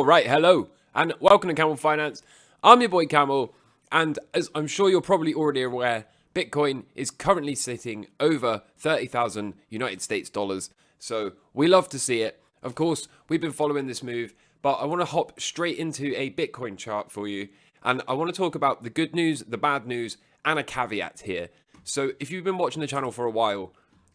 All right, hello, and welcome to Camel Finance. I'm your boy Camel, and as I'm sure you're probably already aware, Bitcoin is currently sitting over 30,000 United States dollars. So we love to see it. Of course, we've been following this move, but I want to hop straight into a Bitcoin chart for you, and I want to talk about the good news, the bad news, and a caveat here. So if you've been watching the channel for a while,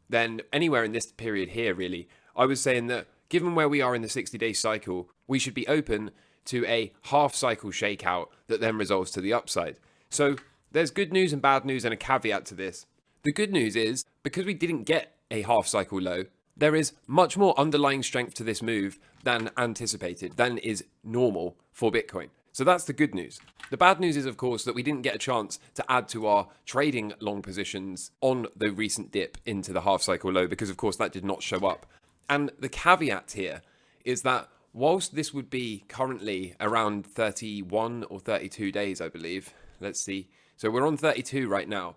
then anywhere in this period here, really, I was saying that given where we are in the 60-day cycle, we should be open to a half-cycle shakeout that then resolves to the upside. So there's good news and bad news and a caveat to this. The good news is, because we didn't get a half-cycle low, there is much more underlying strength to this move than anticipated, than is normal for Bitcoin. So that's the good news. The bad news is, of course, that we didn't get a chance to add to our trading long positions on the recent dip into the half-cycle low because, of course, that did not show up. And the caveat here is that whilst this would be currently around 31 or 32 days, I believe. Let's see. So we're on 32 right now.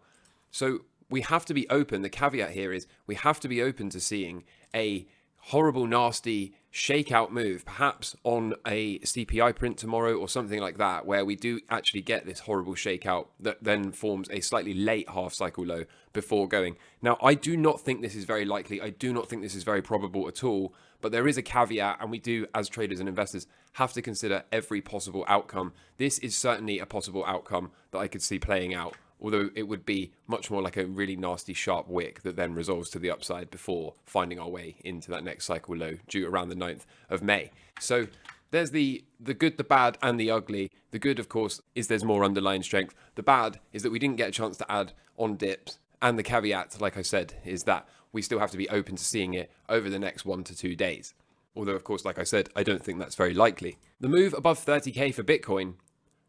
So we have to be open. The caveat here is we have to be open to seeing a horrible, nasty shakeout move, perhaps on a CPI print tomorrow or something like that, where we do actually get this horrible shakeout that then forms a slightly late half cycle low before going. Now, I do not think this is very likely. I do not think this is very probable at all, but there is a caveat, and we do, as traders and investors, have to consider every possible outcome. This is certainly a possible outcome that I could see playing out, although it would be much more like a really nasty sharp wick that then resolves to the upside before finding our way into that next cycle low due around the 9th of May. So there's the good, the bad, and the ugly. The good, of course, is there's more underlying strength. The bad is that we didn't get a chance to add on dips. And the caveat, like I said, is that we still have to be open to seeing it over the next 1 to 2 days. Although, of course, like I said, I don't think that's very likely. The move above 30k for Bitcoin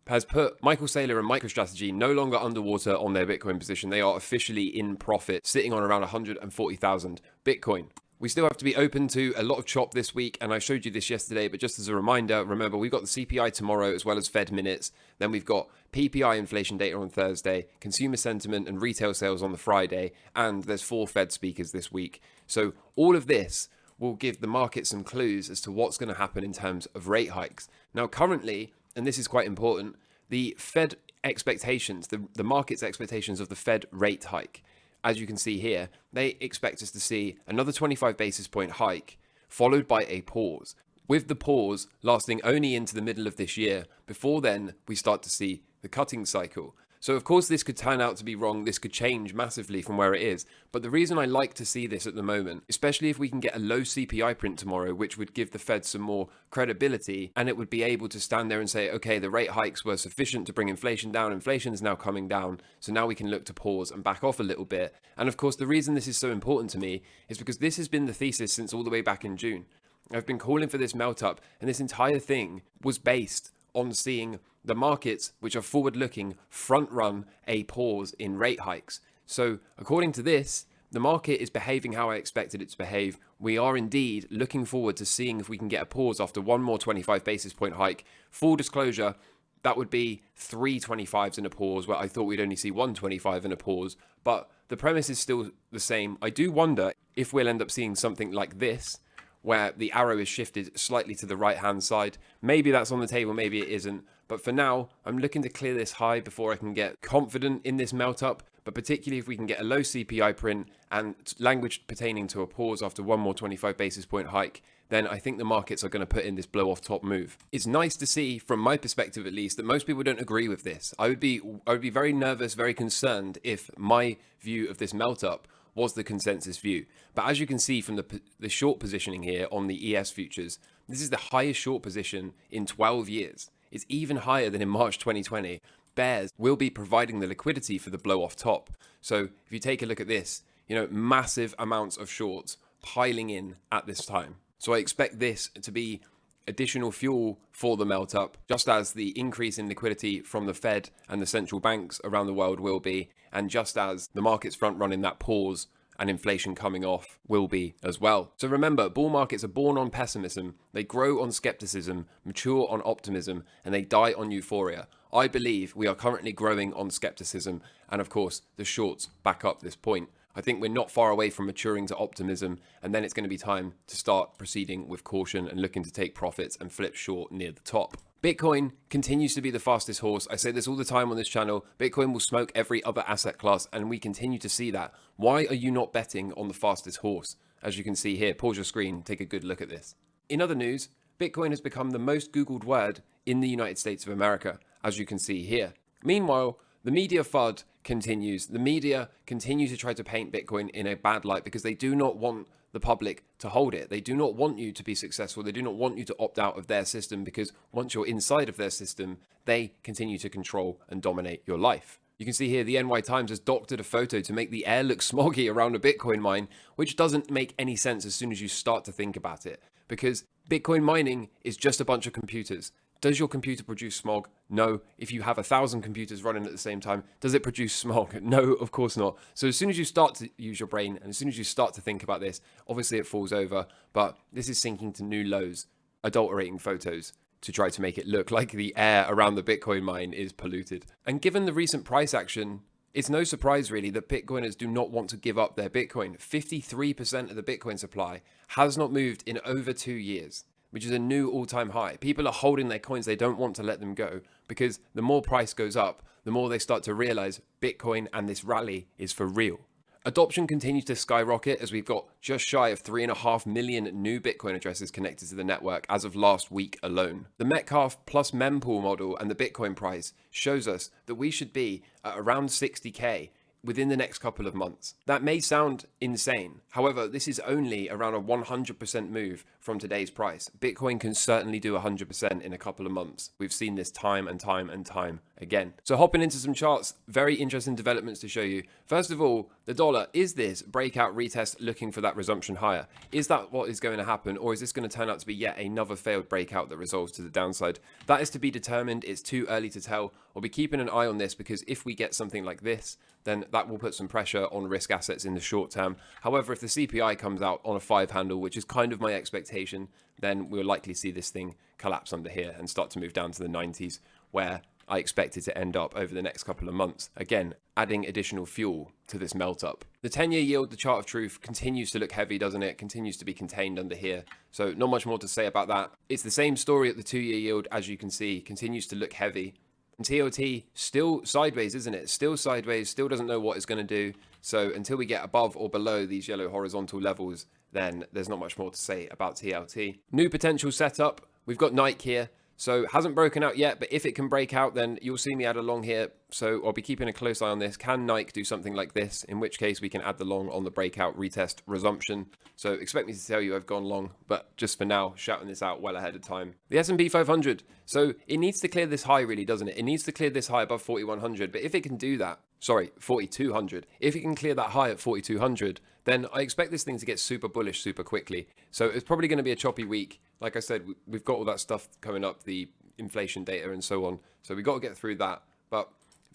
has put Michael Saylor and MicroStrategy no longer underwater on their Bitcoin position. They are officially in profit, sitting on around 140,000 Bitcoin. We still have to be open to a lot of chop this week, and I showed you this yesterday, but just as a reminder, remember, we've got the CPI tomorrow as well as Fed minutes. Then we've got PPI inflation data on Thursday, consumer sentiment and retail sales on the Friday, and there's 4 Fed speakers this week. So all of this will give the market some clues as to what's going to happen in terms of rate hikes. Now, currently, and this is quite important, the Fed expectations, the market's expectations of the Fed rate hike, as you can see here, they expect us to see another 25 basis point hike, followed by a pause, with the pause lasting only into the middle of this year. Before then, we start to see the cutting cycle. So of course this could turn out to be wrong, this could change massively from where it is, but the reason I like to see this at the moment, especially if we can get a low CPI print tomorrow, which would give the Fed some more credibility, and it would be able to stand there and say, okay, the rate hikes were sufficient to bring inflation down, inflation is now coming down, so now we can look to pause and back off a little bit. And of course the reason this is so important to me is because this has been the thesis since all the way back in June. I've been calling for this melt up, and this entire thing was based on seeing the markets, which are forward-looking, front-run a pause in rate hikes. So according to this, the market is behaving how I expected it to behave. We are indeed looking forward to seeing if we can get a pause after one more 25 basis point hike. Full disclosure, that would be 3 25s in a pause, where I thought we'd only see 1 25 in a pause. But the premise is still the same. I do wonder if we'll end up seeing something like this, where the arrow is shifted slightly to the right-hand side. Maybe that's on the table, maybe it isn't. But for now, I'm looking to clear this high before I can get confident in this melt-up. But particularly if we can get a low CPI print and language pertaining to a pause after one more 25 basis point hike, then I think the markets are going to put in this blow-off top move. It's nice to see, from my perspective at least, that most people don't agree with this. I would be very nervous, very concerned if my view of this melt-up was the consensus view. But as you can see from the short positioning here on the ES futures, this is the highest short position in 12 years. It's even higher than in March 2020. Bears will be providing the liquidity for the blow off top. So if you take a look at this, massive amounts of shorts piling in at this time. So I expect this to be additional fuel for the melt up, just as the increase in liquidity from the Fed and the central banks around the world will be, and just as the markets front running that pause and inflation coming off will be as well. So remember, bull markets are born on pessimism, they grow on skepticism, mature on optimism, and they die on euphoria. I believe we are currently growing on skepticism, and of course, the shorts back up this point. I think we're not far away from maturing to optimism, and then it's going to be time to start proceeding with caution and looking to take profits and flip short near the top. Bitcoin continues to be the fastest horse. I say this all the time on this channel. Bitcoin will smoke every other asset class, and we continue to see that. Why are you not betting on the fastest horse? As you can see here, pause your screen, take a good look at this. In other news, Bitcoin has become the most Googled word in the United States of America, as you can see here. Meanwhile, the media FUD continues. The media continue to try to paint Bitcoin in a bad light because they do not want the public to hold it. They do not want you to be successful. They do not want you to opt out of their system because once you're inside of their system, they continue to control and dominate your life. You can see here the NY Times has doctored a photo to make the air look smoggy around a Bitcoin mine, which doesn't make any sense as soon as you start to think about it, because Bitcoin mining is just a bunch of computers. Does your computer produce smog? No. If you have 1,000 computers running at the same time, does it produce smog? No, of course not. So as soon as you start to use your brain and as soon as you start to think about this, obviously it falls over, but this is sinking to new lows, adulterating photos to try to make it look like the air around the Bitcoin mine is polluted. And given the recent price action, it's no surprise really that Bitcoiners do not want to give up their Bitcoin. 53% of the Bitcoin supply has not moved in over 2 years, which is a new all-time high. People are holding their coins. They don't want to let them go because the more price goes up, the more they start to realize Bitcoin and this rally is for real. Adoption continues to skyrocket as we've got just shy of 3.5 million new Bitcoin addresses connected to the network as of last week alone. The Metcalfe plus mempool model and the Bitcoin price shows us that we should be at around 60K within the next couple of months. That may sound insane. However, this is only around a 100% move from today's price. Bitcoin can certainly do 100% in a couple of months. We've seen this time and time and time again. So hopping into some charts, very interesting developments to show you. First of all, the dollar, is this breakout retest looking for that resumption higher? Is that what is going to happen, or is this going to turn out to be yet another failed breakout that resolves to the downside? That is to be determined. It's too early to tell. I'll be keeping an eye on this because if we get something like this, then that will put some pressure on risk assets in the short term. However, if the CPI comes out on a 5 handle, which is kind of my expectation, then we'll likely see this thing collapse under here and start to move down to the 90s, where I expect it to end up over the next couple of months. Again, adding additional fuel to this melt up. The 10-year yield, the chart of truth, continues to look heavy, doesn't it? Continues to be contained under here. So not much more to say about that. It's the same story at the 2-year yield, as you can see, continues to look heavy. And TOT still sideways, isn't it? Still sideways, still doesn't know what it's going to do. So until we get above or below these yellow horizontal levels, then there's not much more to say about TLT. New potential setup. We've got Nike here. So hasn't broken out yet, but if it can break out, then you'll see me add a long here. So I'll be keeping a close eye on this. Can Nike do something like this? In which case we can add the long on the breakout retest resumption. So expect me to tell you I've gone long, but just for now, shouting this out well ahead of time. The S&P 500. So it needs to clear this high really, doesn't it? It needs to clear this high above 4,100. But if it can do that, 4,200. If it can clear that high at 4,200, then I expect this thing to get super bullish super quickly. So it's probably going to be a choppy week. Like I said, we've got all that stuff coming up, the inflation data and so on. So we've got to get through that. But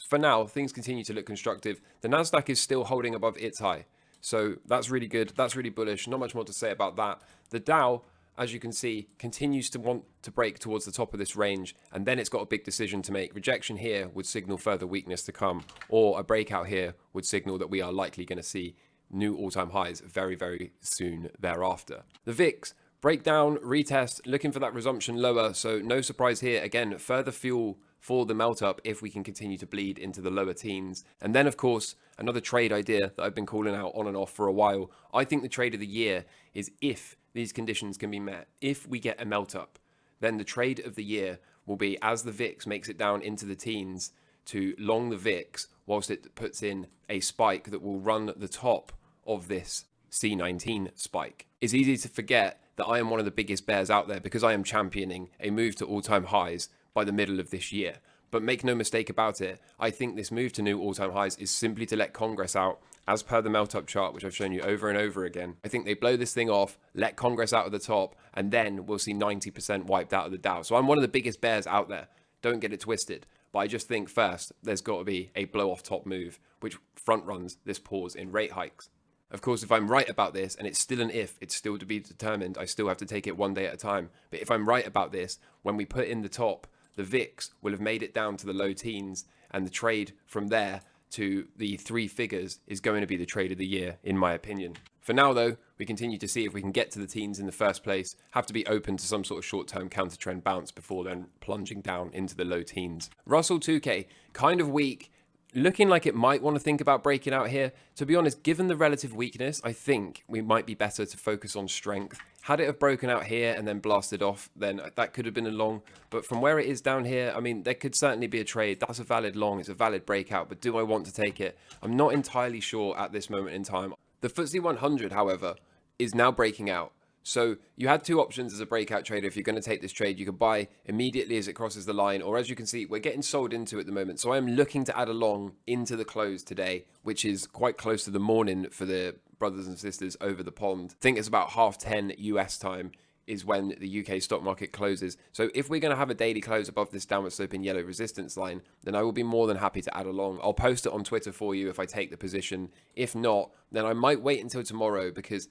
for now, things continue to look constructive. The Nasdaq is still holding above its high. So that's really good. That's really bullish. Not much more to say about that. The Dow, as you can see, continues to want to break towards the top of this range, and then it's got a big decision to make. Rejection here would signal further weakness to come, or a breakout here would signal that we are likely going to see new all-time highs very, very soon thereafter. The VIX, breakdown, retest, looking for that resumption lower, so no surprise here. Again, further fuel for the melt up if we can continue to bleed into the lower teens. And then, of course, another trade idea that I've been calling out on and off for a while. I think the trade of the year is if these conditions can be met. If we get a melt up, then the trade of the year will be as the VIX makes it down into the teens to long the VIX whilst it puts in a spike that will run the top of this C19 spike. It's easy to forget that I am one of the biggest bears out there because I am championing a move to all-time highs by the middle of this year. But make no mistake about it, I think this move to new all-time highs is simply to let Congress out, as per the melt-up chart, which I've shown you over and over again. I think they blow this thing off, let Congress out of the top, and then we'll see 90% wiped out of the Dow. So I'm one of the biggest bears out there. Don't get it twisted. But I just think first, there's got to be a blow-off top move, which front-runs this pause in rate hikes. Of course, if I'm right about this, and it's still an if, it's still to be determined, I still have to take it one day at a time. But if I'm right about this, when we put in the top, the VIX will have made it down to the low teens, and the trade from there to the 3 figures is going to be the trade of the year, in my opinion. For now, though, we continue to see if we can get to the teens in the first place, have to be open to some sort of short-term counter-trend bounce before then plunging down into the low teens. Russell 2K, kind of weak, looking like it might want to think about breaking out here. To be honest, given the relative weakness, I think we might be better to focus on strength. Had it have broken out here and then blasted off, then that could have been a long. But from where it is down here, I mean, there could certainly be a trade. That's a valid long. It's a valid breakout. But do I want to take it? I'm not entirely sure at this moment in time. The FTSE 100, however, is now breaking out. So you had 2 options as a breakout trader. If you're going to take this trade, you could buy immediately as it crosses the line, or as you can see, we're getting sold into at the moment. So I'm looking to add a long into the close today, which is quite close to the morning for the brothers and sisters over the pond. I think it's about 10:30 US time is when the UK stock market closes. So if we're going to have a daily close above this downward sloping yellow resistance line, then I will be more than happy to add along. I'll post it on Twitter for you if I take the position. If not, then I might wait until tomorrow, because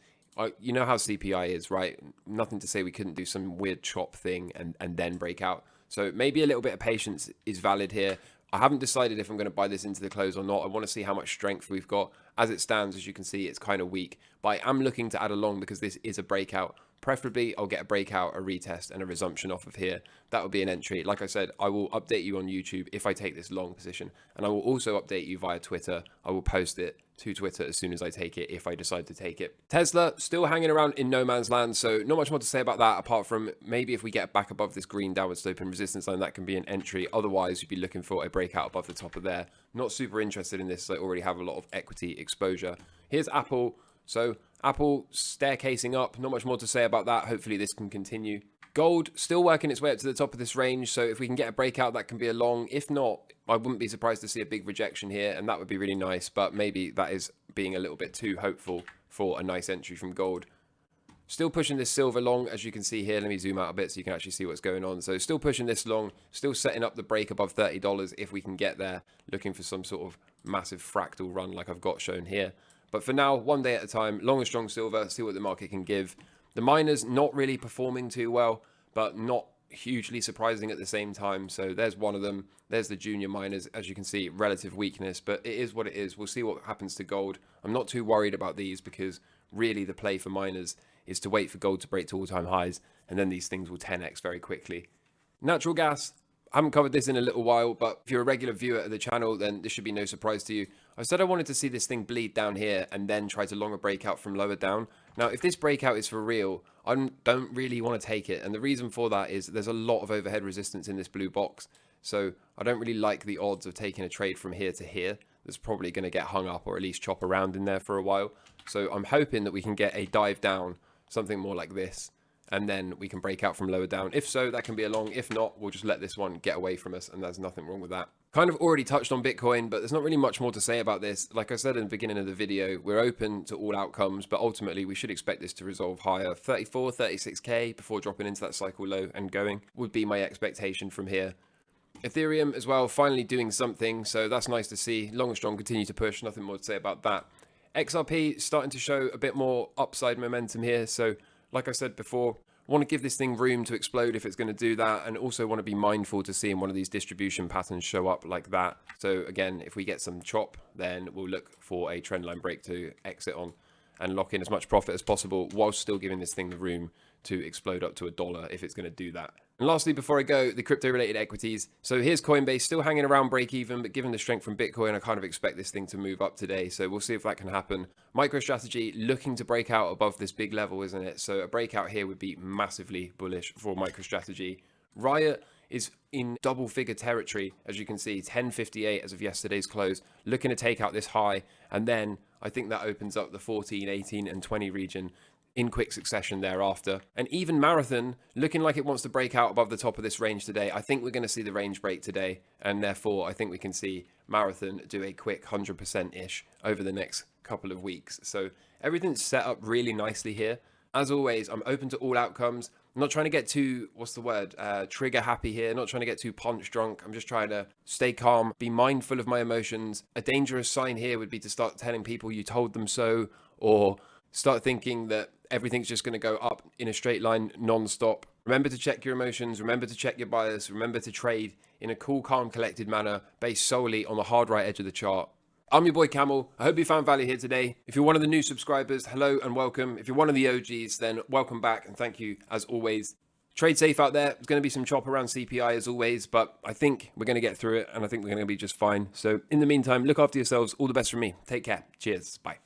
you know how CPI is, right? Nothing to say we couldn't do some weird chop thing and then break out. So maybe a little bit of patience is valid here. I haven't decided if I'm going to buy this into the close or not. I want to see how much strength we've got. As it stands, as you can see, it's kind of weak. But I am looking to add along because this is a breakout. Preferably, I'll get a breakout, a retest, and a resumption off of here. That will be an entry. Like I said, I will update you on YouTube if I take this long position. And I will also update you via Twitter. I will post it to Twitter as soon as I take it, if I decide to take it. Tesla, still hanging around in no man's land, so not much more to say about that, apart from maybe if we get back above this green downward sloping resistance line, that can be an entry. Otherwise, you'd be looking for a breakout above the top of there. Not super interested in this, so I already have a lot of equity exposure. Here's Apple. So Apple staircasing up, not much more to say about that. Hopefully this can continue. Gold still working its way up to the top of this range, so if we can get a breakout, that can be a long. If not, I wouldn't be surprised to see a big rejection here, and that would be really nice, but maybe that is being a little bit too hopeful for a nice entry from gold. Still pushing this silver long, as you can see here. Let me zoom out a bit so you can actually see what's going on. So still pushing this long, still setting up the break above $30 if we can get there, looking for some sort of massive fractal run like I've got shown here. But for now, one day at a time, long and strong silver, see what the market can give. The miners not really performing too well, but not hugely surprising at the same time. So there's one of them. There's the junior miners. As you can see, relative weakness, but it is what it is. We'll see what happens to gold. I'm not too worried about these because really the play for miners is to wait for gold to break to all-time highs, and then these things will 10x very quickly. Natural gas. I haven't covered this in a little while, but if you're a regular viewer of the channel, then this should be no surprise to you. I said I wanted to see this thing bleed down here and then try to long a breakout from lower down. Now, if this breakout is for real, I don't really want to take it. And the reason for that is there's a lot of overhead resistance in this blue box. So I don't really like the odds of taking a trade from here to here. That's probably going to get hung up or at least chop around in there for a while. So I'm hoping that we can get a dive down, something more like this, and then we can break out from lower down. If so, that can be a long. If not, we'll just let this one get away from us, and there's nothing wrong with that. Kind of already touched on Bitcoin, but there's not really much more to say about this. Like I said in the beginning of the video, we're open to all outcomes, but ultimately we should expect this to resolve higher. 34, 36k before dropping into that cycle low and going would be my expectation from here. Ethereum as well, finally doing something, so that's nice to see. Long and strong, continue to push, nothing more to say about that. XRP starting to show a bit more upside momentum here, so like I said before, I want to give this thing room to explode if it's going to do that, and also want to be mindful to seeing one of these distribution patterns show up like that. So again, if we get some chop, then we'll look for a trendline break to exit on and lock in as much profit as possible whilst still giving this thing the room to explode up to $1 if it's going to do that. And lastly, before I go, the crypto-related equities. So here's Coinbase, still hanging around break-even, but given the strength from Bitcoin, I kind of expect this thing to move up today. So we'll see if that can happen. MicroStrategy looking to break out above this big level, isn't it? So a breakout here would be massively bullish for MicroStrategy. Riot is in double-figure territory, as you can see, 1058 as of yesterday's close, looking to take out this high, and then I think that opens up the 14, 18, and 20 region in quick succession thereafter. And even Marathon looking like it wants to break out above the top of this range today. I think we're going to see the range break today, and therefore I think we can see Marathon do a quick 100%-ish over the next couple of weeks. So everything's set up really nicely here. As always, I'm open to all outcomes. I'm not trying to get too, trigger happy here, not trying to get too punch drunk. I'm just trying to stay calm, be mindful of my emotions. A dangerous sign here would be to start telling people you told them so, or start thinking that everything's just going to go up in a straight line non-stop. Remember to check your emotions, remember to check your bias, remember to trade in a cool, calm, collected manner based solely on the hard right edge of the chart. I'm your boy Camel. I hope you found value here today. If you're one of the new subscribers, hello and welcome. If you're one of the OGs, then welcome back and thank you as always. Trade safe out there. There's going to be some chop around CPI as always, but I think we're going to get through it and I think we're going to be just fine. So in the meantime, look after yourselves. All the best from me. Take care. Cheers. Bye.